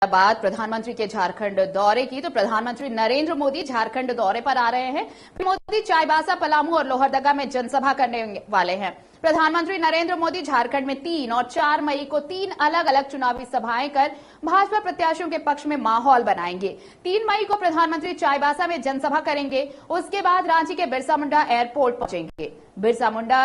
बाद प्रधानमंत्री के झारखंड दौरे की, तो प्रधानमंत्री नरेंद्र मोदी झारखंड दौरे पर आ रहे हैं। मोदी चाईबासा, पलामू और लोहरदगा में जनसभा करने वाले हैं। प्रधानमंत्री नरेंद्र मोदी झारखंड में 3 और 4 मई को 3 अलग अलग चुनावी सभाएं कर भाजपा प्रत्याशियों के पक्ष में माहौल बनाएंगे। 3 मई को प्रधानमंत्री चाईबासा में जनसभा करेंगे। उसके बाद रांची के बिरसा मुंडा एयरपोर्ट पहुंचेंगे। बिरसा मुंडा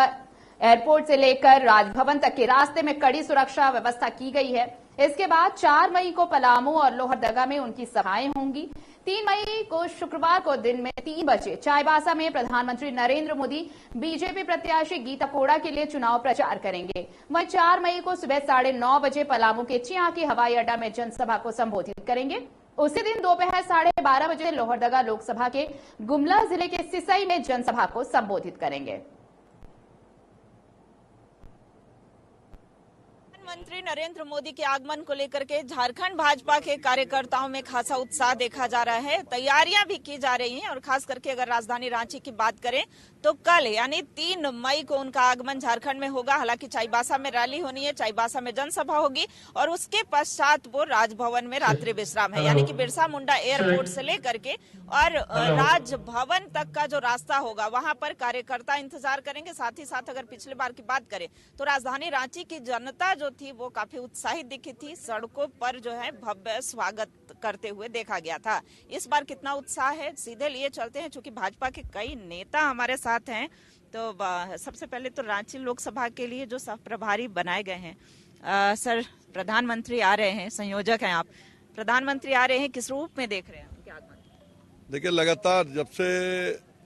एयरपोर्ट से लेकर राजभवन तक के रास्ते में कड़ी सुरक्षा व्यवस्था की गई है। इसके बाद 4 मई को पलामू और लोहरदगा में उनकी सभाएं होंगी। 3 मई को शुक्रवार को दिन में 3 बजे चाईबासा में प्रधानमंत्री नरेंद्र मोदी बीजेपी प्रत्याशी गीता कोड़ा के लिए चुनाव प्रचार करेंगे। वहीं 4 मई को सुबह 9:30 बजे पलामू के चियाकी हवाई अड्डा में जनसभा को संबोधित करेंगे। उसी दिन दोपहर 12:30 बजे लोहरदगा लोकसभा के गुमला जिले के सिसई में जनसभा को संबोधित करेंगे। प्रधानमंत्री नरेंद्र मोदी के आगमन को लेकर के झारखंड भाजपा के कार्यकर्ताओं में खासा उत्साह देखा जा रहा है। तैयारियां भी की जा रही हैं और खास करके अगर राजधानी रांची की बात करें तो कल यानी 3 मई को उनका आगमन झारखंड में होगा। हालांकि चाईबासा में रैली होनी है, चाईबासा में जनसभा होगी और उसके पश्चात वो राजभवन में रात्रि विश्राम है। यानी कि बिरसा मुंडा एयरपोर्ट से लेकर के और राजभवन तक का जो रास्ता होगा वहां पर कार्यकर्ता इंतजार करेंगे। साथ ही साथ अगर पिछले बार की बात करें तो राजधानी रांची की जनता जो थी वो काफी उत्साहित दिखी थी। सड़कों पर जो है भव्य स्वागत करते हुए देखा गया था। इस बार कितना उत्साह है सीधे लिए चलते हैं, क्योंकि भाजपा के कई नेता हमारे साथ हैं। तो सबसे पहले तो रांची लोकसभा के लिए जो सह प्रभारी बनाए गए हैं, सर प्रधानमंत्री आ रहे हैं, संयोजक हैं आप, प्रधानमंत्री आ रहे हैं, किस रूप में देख रहे हैं उनके आगमन? देखिए, लगातार जब से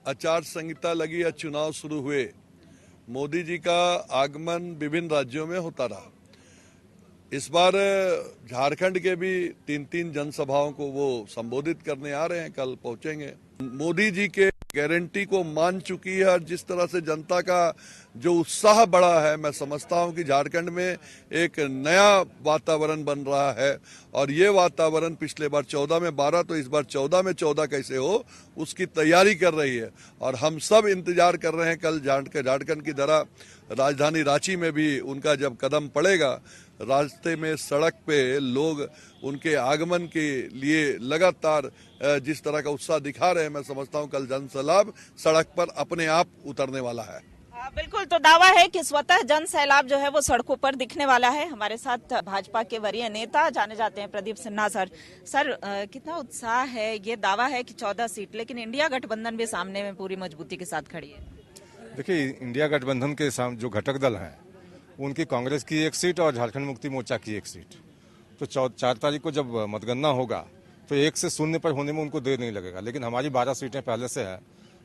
आचार संहिता लगी या चुनाव शुरू हुए, मोदी जी का आगमन विभिन्न राज्यों में होता रहा। इस बार झारखंड के भी 3 जनसभाओं को वो संबोधित करने आ रहे हैं, कल पहुंचेंगे। मोदी जी के गारंटी को मान चुकी है और जिस तरह से जनता का जो उत्साह बढ़ा है, मैं समझता हूं कि झारखंड में एक नया वातावरण बन रहा है। और ये वातावरण पिछले बार 14 में 12, तो इस बार 14 में 14 कैसे हो, उसकी तैयारी कर रही है। और हम सब इंतजार कर रहे हैं कल झारखंड की तरह राजधानी रांची में भी उनका जब कदम पड़ेगा, रास्ते में सड़क पे लोग उनके आगमन के लिए लगातार जिस तरह का उत्साह दिखा रहे हैं, मैं समझता हूं कल जनसैलाब सड़क पर अपने आप उतरने वाला है। बिल्कुल, तो दावा है कि स्वतः जन सैलाब जो है वो सड़कों पर दिखने वाला है। हमारे साथ भाजपा के वरीय नेता जाने जाते हैं प्रदीप सिन्हा सर। सर, कितना उत्साह है, ये दावा है कि 14 सीट, लेकिन इंडिया गठबंधन भी सामने में पूरी मजबूती के साथ खड़ी है। देखिए, इंडिया गठबंधन के जो घटक दल हैं उनकी कांग्रेस की 1 सीट और झारखंड मुक्ति मोर्चा की 1 सीट, तो 4 तारीख को जब मतगणना होगा तो 1 से 0 पर होने में उनको देर नहीं लगेगा। लेकिन हमारी 12 सीटें पहले से है,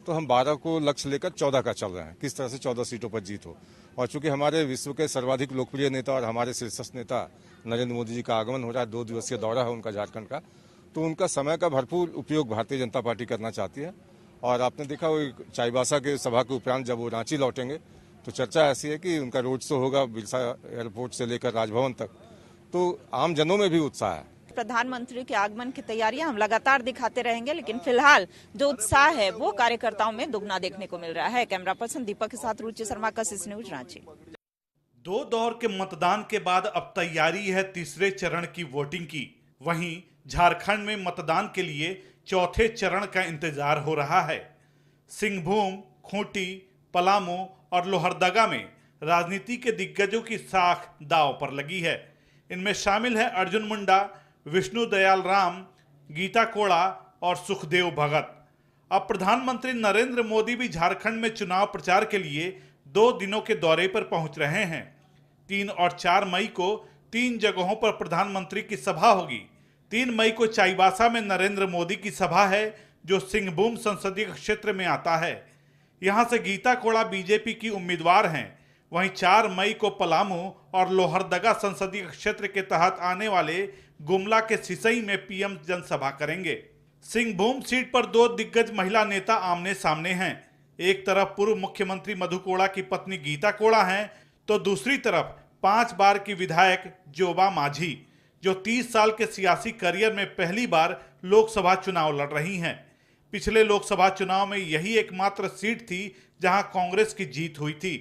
तो हम 12 को लक्ष्य लेकर 14 का चल रहे हैं, किस तरह से 14 सीटों पर जीत हो। और चूंकि हमारे विश्व के सर्वाधिक लोकप्रिय नेता और हमारे शीर्षस्थ नेता नरेंद्र मोदी जी का आगमन हो रहा है, 2 दिवसीय दौरा है उनका झारखंड का, तो उनका समय का भरपूर उपयोग भारतीय जनता पार्टी करना चाहती है। और आपने देखा वो चाईबासा के सभा के उपरांत जब वो रांची लौटेंगे तो चर्चा ऐसी है कि उनका रोड शो होगा बिरसा एयरपोर्ट से लेकर राजभवन तक, तो आम जनों में भी उत्साह है। प्रधानमंत्री के आगमन की तैयारियां हम लगातार दिखाते रहेंगे, लेकिन फिलहाल जो उत्साह है वो कार्यकर्ताओं में दुगना देखने को मिल रहा है। कैमरा पर्सन दीपक के साथ रुचि शर्मा का CC न्यूज रांची। 2 दौर के मतदान के बाद अब तैयारी है तीसरे चरण की वोटिंग की। वहीं झारखंड में मतदान के लिए चौथे चरण का इंतजार हो रहा है। सिंहभूम, खूंटी, पलामू और लोहरदगा में राजनीति के दिग्गजों की साख दांव पर लगी है। इनमें शामिल है अर्जुन मुंडा, विष्णु दयाल राम, गीता कोड़ा और सुखदेव भगत। अब प्रधानमंत्री नरेंद्र मोदी भी झारखंड में चुनाव प्रचार के लिए 2 दिनों के दौरे पर पहुंच रहे हैं। 3 और 4 मई को 3 जगहों पर प्रधानमंत्री की सभा होगी। 3 मई को चाईबासा में नरेंद्र मोदी की सभा है, जो सिंहभूम संसदीय क्षेत्र में आता है। यहां से गीता कोड़ा बीजेपी की उम्मीदवार हैं। वहीं 4 मई को पलामू और लोहरदगा संसदीय क्षेत्र के तहत आने वाले गुमला के सिसई में पीएम जनसभा करेंगे। सिंहभूम सीट पर 2 दिग्गज महिला नेता आमने सामने हैं। एक तरफ पूर्व मुख्यमंत्री मधु कोड़ा की पत्नी गीता कोड़ा हैं, तो दूसरी तरफ 5 बार की विधायक जोबा माझी, जो 30 साल के सियासी करियर में पहली बार लोकसभा चुनाव लड़ रही हैं। पिछले लोकसभा चुनाव में यही एकमात्र सीट थी जहां कांग्रेस की जीत हुई थी।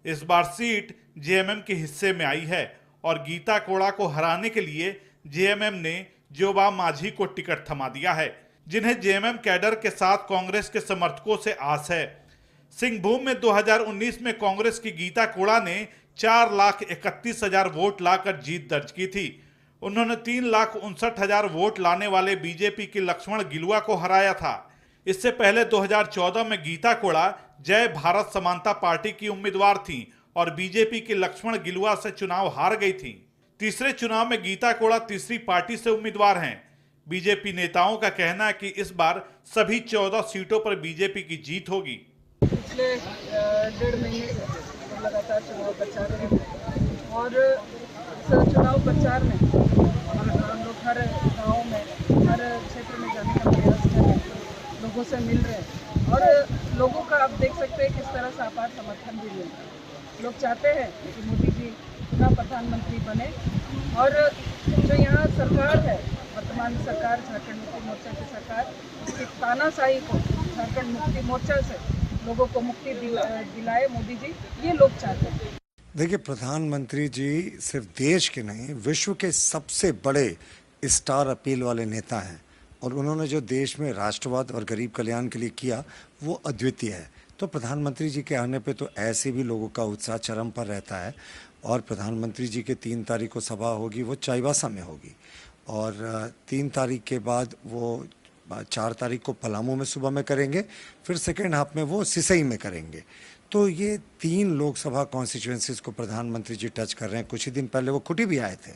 इस बार सीट जेएमएम के हिस्से में आई है और गीता कोड़ा को हराने के लिए जेएमएम ने जोबा माझी को टिकट थमा दिया है, जिन्हें जेएमएम कैडर के साथ कांग्रेस के समर्थकों से आस है। सिंहभूम में 2019 में कांग्रेस की गीता कोड़ा ने 4,31,000 वोट लाकर जीत दर्ज की थी। उन्होंने 3,59,000 वोट लाने वाले बीजेपी के लक्ष्मण गिलुआ को हराया था। इससे पहले 2014 में गीता कोड़ा जय भारत समानता पार्टी की उम्मीदवार थी और बीजेपी के लक्ष्मण गिलुआ से चुनाव हार गई थी। तीसरे चुनाव में गीता कोड़ा तीसरी पार्टी से उम्मीदवार हैं। बीजेपी नेताओं का कहना है कि इस बार सभी 14 सीटों पर बीजेपी की जीत होगी। पिछले 1.5 महीने से लगातार चुनाव प्रचार है और इस चुनाव प्रचार में हम लोग हर गाँव में, हर क्षेत्र में जाने का प्रयास कर रहे हैं, लोगों से मिल रहे हैं और लोगों का आप देख सकते हैं किस तरह से अपार समर्थन भी मिल रहा है। लोग चाहते हैं कि मोदी जी पुनः प्रधानमंत्री बने और जो यहाँ सरकार है, वर्तमान सरकार झारखंड मुक्ति मोर्चा की सरकार, उसकी तानाशाही को झारखंड मुक्ति मोर्चा से लोगों को मुक्ति दिलाए मोदी जी, ये लोग चाहते हैं। देखिए, प्रधानमंत्री जी सिर्फ देश के नहीं, विश्व के सबसे बड़े स्टार अपील वाले नेता हैं और उन्होंने जो देश में राष्ट्रवाद और गरीब कल्याण के लिए किया वो अद्वितीय है। तो प्रधानमंत्री जी के आने पे तो ऐसे भी लोगों का उत्साह चरम पर रहता है और प्रधानमंत्री जी के 3 तारीख को सभा होगी, वो चाईबासा में होगी और 3 तारीख के बाद वो 4 तारीख को पलामू में सुबह में करेंगे, फिर सेकेंड हाफ में वो सिसई में करेंगे। तो ये 3 लोकसभा कॉन्स्टिट्यूएंसीज को प्रधानमंत्री जी टच कर रहे हैं। कुछ ही दिन पहले वो खुटी भी आए थे।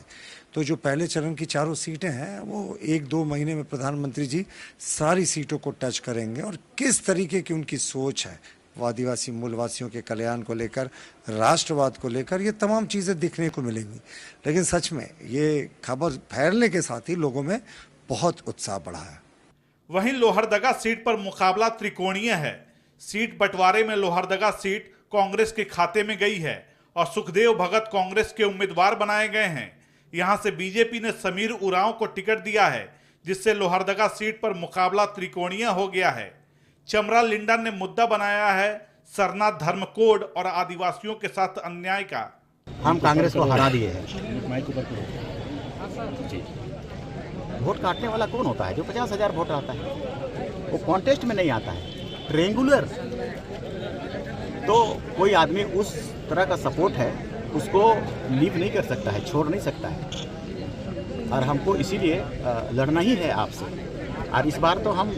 तो जो पहले चरण की 4 सीटें हैं वो 1-2 महीने में प्रधानमंत्री जी सारी सीटों को टच करेंगे और किस तरीके की उनकी सोच है आदिवासी मूलवासियों के कल्याण को लेकर, राष्ट्रवाद को लेकर, ये तमाम चीज़ें दिखने को मिलेंगी। लेकिन सच में ये खबर फैलने के साथ ही लोगों में बहुत उत्साह बढ़ा है। वहीं लोहरदगा सीट पर मुकाबला त्रिकोणीय है। सीट बंटवारे में लोहरदगा सीट कांग्रेस के खाते में गई है और सुखदेव भगत कांग्रेस के उम्मीदवार बनाए गए हैं। यहां से बीजेपी ने समीर उरांव को टिकट दिया है, जिससे लोहरदगा सीट पर मुकाबला त्रिकोणीय हो गया है। चमरा लिंडन ने मुद्दा बनाया है सरना धर्म कोड और आदिवासियों के साथ अन्याय का। हम कांग्रेस को हरा दिए हैं। वोट काटने वाला कौन होता है? जो 50,000 वोट आता है, वो कॉन्टेस्ट में नहीं आता है, ट्रेंगुलर। तो कोई आदमी उस तरह का सपोर्ट है, उसको लीव नहीं कर सकता है, छोड़ नहीं सकता है। और हमको इसीलिए लड़ना ही है आपसे। और इस बार तो हम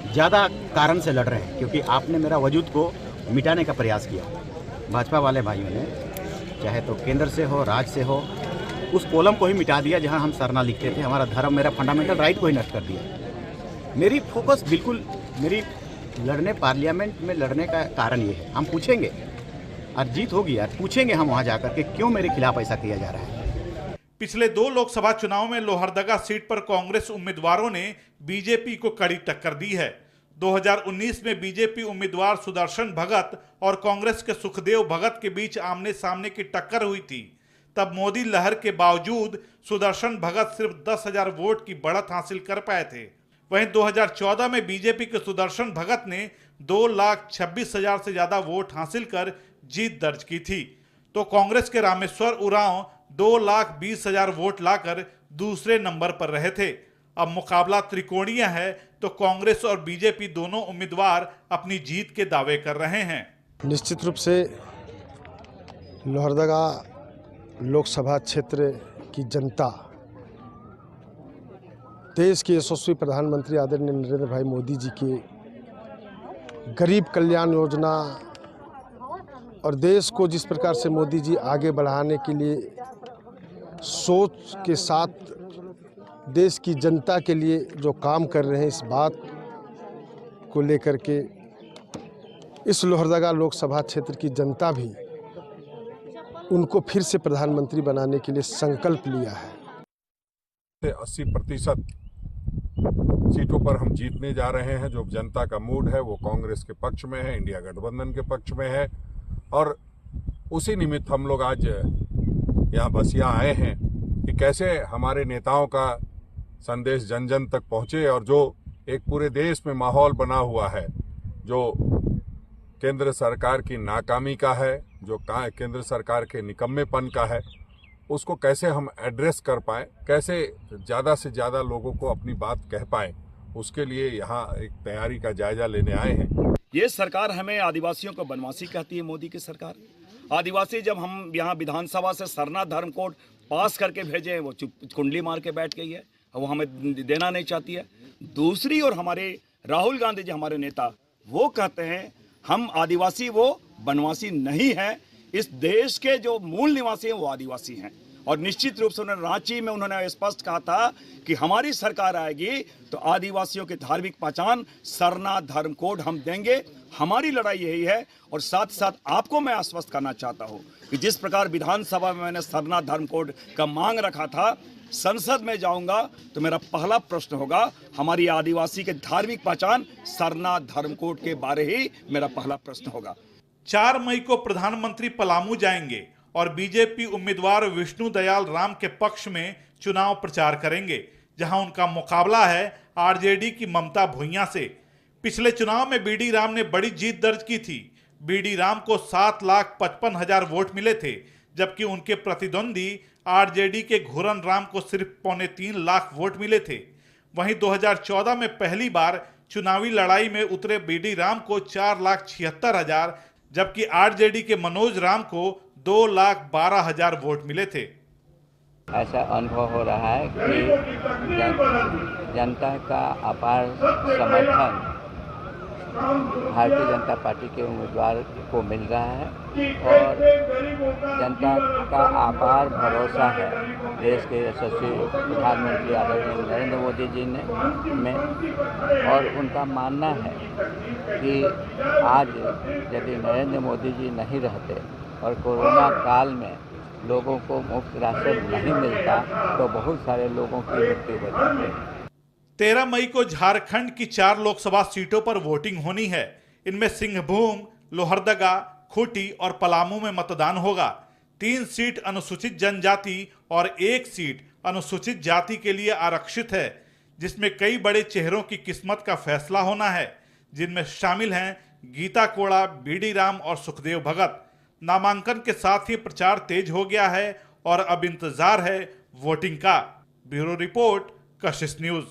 ज़्यादा कारण से लड़ रहे हैं, क्योंकि आपने मेरा वजूद को मिटाने का प्रयास किया। भाजपा वाले भाइयों ने, चाहे तो केंद्र से हो, राज्य से हो, उस कॉलम को ही मिटा दिया जहां हम सरना लिखते थे। हमारा धर्म, मेरा फंडामेंटल राइट को ही नष्ट कर दिया। मेरी फोकस बिल्कुल, मेरी लड़ने, पार्लियामेंट में लड़ने का कारण ये है। हम पूछेंगे और जीत होगी यार, पूछेंगे हम वहाँ जाकर के क्यों मेरे खिलाफ ऐसा किया जा रहा है। पिछले 2 लोकसभा चुनाव में लोहरदगा सीट पर कांग्रेस उम्मीदवारों ने बीजेपी को कड़ी टक्कर दी है। 2019 में बीजेपी उम्मीदवार सुदर्शन भगत और कांग्रेस के सुखदेव भगत के बीच आमने सामने की टक्कर हुई थी। तब मोदी लहर के बावजूद सुदर्शन भगत सिर्फ 10,000 वोट की बढ़त हासिल कर पाए थे। वहीं 2014 में बीजेपी के सुदर्शन भगत ने 2,26,000 से ज्यादा वोट हासिल कर जीत दर्ज की थी। तो कांग्रेस के रामेश्वर उरांव 2,20,000 वोट लाकर दूसरे नंबर पर रहे थे। अब मुकाबला त्रिकोणीय है, तो कांग्रेस और बीजेपी दोनों उम्मीदवार अपनी जीत के दावे कर रहे हैं। निश्चित रूप से लोहरदगा लोकसभा क्षेत्र की जनता देश के यशस्वी प्रधानमंत्री आदरणीय नरेंद्र भाई मोदी जी के गरीब कल्याण योजना और देश को जिस प्रकार से मोदी जी आगे बढ़ाने के लिए सोच के साथ देश की जनता के लिए जो काम कर रहे हैं, इस बात को लेकर के इस लोहरदगा लोकसभा क्षेत्र की जनता भी उनको फिर से प्रधानमंत्री बनाने के लिए संकल्प लिया है। 80% सीटों पर हम जीतने जा रहे हैं। जो जनता का मूड है वो कांग्रेस के पक्ष में है, इंडिया गठबंधन के पक्ष में है और उसी निमित्त हम लोग आज यहाँ बसिया आए हैं कि कैसे हमारे नेताओं का संदेश जन जन तक पहुँचे और जो एक पूरे देश में माहौल बना हुआ है, जो केंद्र सरकार की नाकामी का है, जो केंद्र सरकार के निकम्मेपन का है, उसको कैसे हम एड्रेस कर पाए, कैसे ज़्यादा से ज़्यादा लोगों को अपनी बात कह पाए, उसके लिए यहाँ एक तैयारी का जायजा लेने आए हैं। ये सरकार हमें आदिवासियों को बनवासी कहती है, मोदी की सरकार। आदिवासी जब हम यहाँ विधानसभा से सरना धर्म कोड पास करके भेजे हैं, वो चुप कुंडली मार के बैठ गई है, वो हमें देना नहीं चाहती है। दूसरी ओर हमारे राहुल गांधी जी, हमारे नेता, वो कहते हैं हम आदिवासी, वो बनवासी नहीं है। इस देश के जो मूल निवासी हैं वो आदिवासी हैं। और निश्चित रूप से उन्होंने रांची में उन्होंने स्पष्ट कहा था कि हमारी सरकार आएगी तो आदिवासियों की धार्मिक पहचान सरना धर्म कोड हम देंगे। हमारी लड़ाई यही है। और साथ साथ आपको मैं आश्वस्त करना चाहता हूं कि जिस प्रकार विधानसभा में मैंने सरना धर्म कोड का मांग रखा था, संसद में जाऊंगा तो मेरा पहला प्रश्न होगा हमारी आदिवासी के धार्मिक पहचान सरना धर्म कोड के बारे ही मेरा पहला प्रश्न होगा। 4 मई को प्रधानमंत्री पलामू जाएंगे और बीजेपी उम्मीदवार विष्णु दयाल राम के पक्ष में चुनाव प्रचार करेंगे, जहां उनका मुकाबला है आरजेडी की ममता भुइयां से। पिछले चुनाव में बीडी राम ने बड़ी जीत दर्ज की थी। बीडी राम को 7,55,000 वोट मिले थे, जबकि उनके प्रतिद्वंदी आरजेडी के घुरन राम को सिर्फ 3.25 लाख वोट मिले थे। वहीं 2014 में पहली बार चुनावी लड़ाई में उतरे बीडी राम को 4,76,000, जबकि आरजेडी के मनोज राम को 2,12,000 वोट मिले थे। ऐसा अनुभव हो रहा है कि जनता का अपार समर्थन भारतीय जनता पार्टी के उम्मीदवार को मिल रहा है और जनता का अपार भरोसा है देश के यशस्वी प्रधानमंत्री आदरणीय नरेंद्र मोदी जी में। और उनका मानना है कि आज यदि नरेंद्र मोदी जी नहीं रहते और कोरोना काल में लोगों को मुफ्त राशन नहीं मिलता तो बहुत सारे लोगों की मृत्यु हो जाती है। 13 मई को झारखंड की 4 लोकसभा सीटों पर वोटिंग होनी है। इनमें सिंहभूम, लोहरदगा, खूंटी और पलामू में मतदान होगा। 3 सीट अनुसूचित जनजाति और 1 सीट अनुसूचित जाति के लिए आरक्षित है, जिसमें कई बड़े चेहरों की किस्मत का फैसला होना है, जिनमें शामिल हैं गीता कोड़ा, बीडी राम और सुखदेव भगत। नामांकन के साथ ही प्रचार तेज हो गया है और अब इंतजार है वोटिंग का। ब्यूरो रिपोर्ट, कशिश न्यूज।